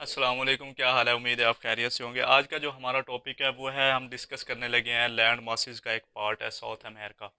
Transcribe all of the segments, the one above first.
अस्सलाम वालेकुम, क्या हाल है। उम्मीद है आप खैरियत से होंगे। आज का जो हमारा टॉपिक है वो है, हम डिस्कस करने लगे हैं लैंड मासेस का एक पार्ट है साउथ अमेरिका।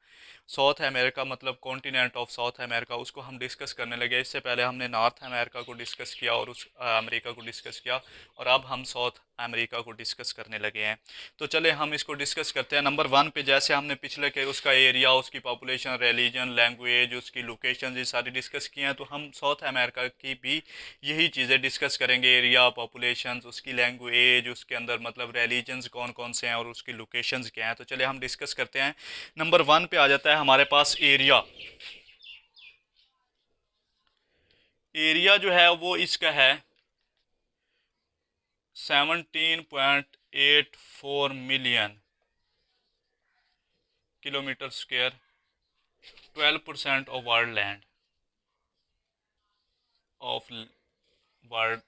साउथ अमेरिका मतलब कॉन्टिनेंट ऑफ साउथ अमेरिका, उसको हम डिस्कस करने लगे। इससे पहले हमने नॉर्थ अमेरिका को डिस्कस किया और उस अमेरिका को डिस्कस किया, और अब हम साउथ अमेरिका को डिस्कस करने लगे हैं। तो चले हम इसको डिस्कस करते हैं। नंबर वन पे जैसे हमने पिछले के उसका एरिया, उसकी पॉपुलेशन, रिलीजन, लैंग्वेज, उसकी लोकेशन, ये सारी डिस्कस किए हैं, तो हम साउथ अमेरिका की भी यही चीज़ें डिस्कस करेंगे। एरिया, पॉपुलेशंस, उसकी लैंग्वेज, उसके अंदर मतलब रिलीजन्स कौन कौन से हैं और उसकी लोकेशंस क्या हैं। तो चलिए हम डिस्कस करते हैं। नंबर वन पे आ जाता है हमारे पास एरिया। एरिया जो है वो इसका है 17.84 million kilometre square, 12% of world land of world.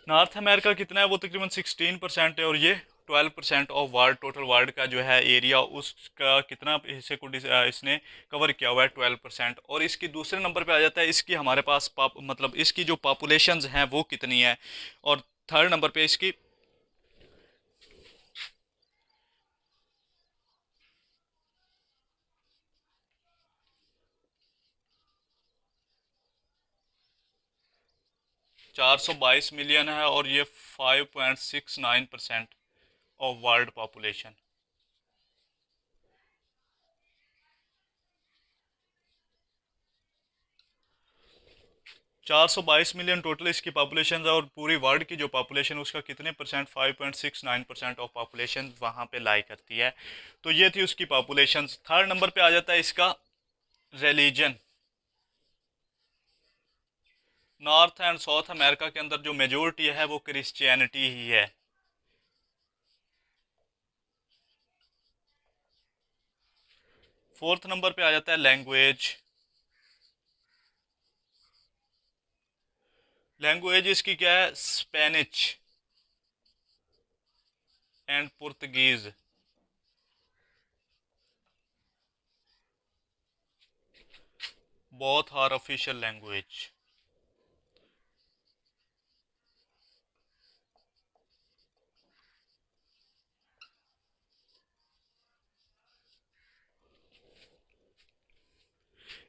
North America कितना है, वो तकरीबन 16% है, और ये 12% ऑफ वर्ल्ड, टोटल वर्ल्ड का जो है एरिया, उसका कितना हिस्से को इसने कवर किया हुआ है, 12%। और इसकी दूसरे नंबर पे आ जाता है इसकी हमारे पास मतलब इसकी जो पॉपुलेशंस हैं वो कितनी है। और थर्ड नंबर पे इसकी 422 मिलियन है, और ये 5.69% of world population. 422 million total इसकी पॉपुलेशन है, और पूरी वर्ल्ड की जो पॉपुलेशन उसका कितने परसेंट, 5.69% ऑफ पॉपुलेशन वहाँ पे लाई करती है। तो ये थी उसकी पॉपुलेशन। थर्ड नंबर पे आ जाता है इसका religion. North and south America के अंदर जो मेजोरिटी है वो क्रिश्चियनिटी ही है। फोर्थ नंबर पे आ जाता है लैंग्वेज। लैंग्वेज इसकी क्या है, Spanish and Portuguese. Both are official language.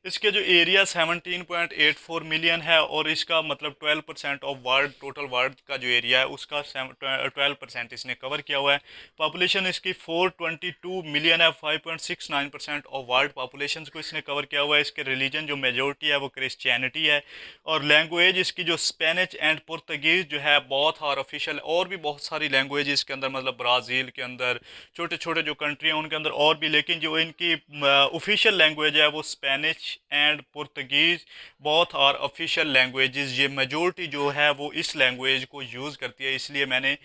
इसके जो एरिया 17.84 मिलियन है, और इसका मतलब 12% ऑफ वर्ल्ड, टोटल वर्ल्ड का जो एरिया है उसका 12% इसने कवर किया हुआ है। पॉपुलेशन इसकी 422 मिलियन है, 5.69% ऑफ वर्ल्ड पॉपुलेशन को इसने कवर किया हुआ है। इसके रिलीजन जो मेजोरिटी है वो क्रिश्चियनिटी है। और लैंग्वेज इसकी जो स्पेनिश एंड पुर्तगीज जो है बहुत और ऑफिशियल। और भी बहुत सारी लैंग्वेज इसके अंदर, मतलब ब्राज़ील के अंदर छोटे छोटे जो कंट्री हैं उनके अंदर और भी, लेकिन जो इनकी ऑफिशियल लैंग्वेज है वो स्पेनिश एंड पुर्तगीज। बहुत और ऑफिशियल लैंग्वेजेस, ये मेजोरिटी जो है वो इस लैंग्वेज को यूज़ करती है, इसलिए मैंने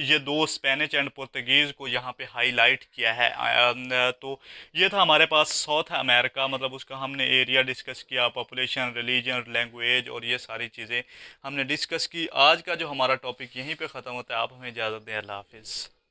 ये दो स्पेनिश एंड पुर्तगीज़ को यहाँ पे हाईलाइट किया है। तो ये था हमारे पास साउथ अमेरिका, मतलब उसका हमने एरिया डिस्कस किया, पॉपुलेशन, रिलीजन, लैंग्वेज, और ये सारी चीज़ें हमने डिस्कस की। आज का जो हमारा टॉपिक यहीं पे ख़त्म होता है। आप हमें इजाज़त दें। अल्लाह हाफिज़।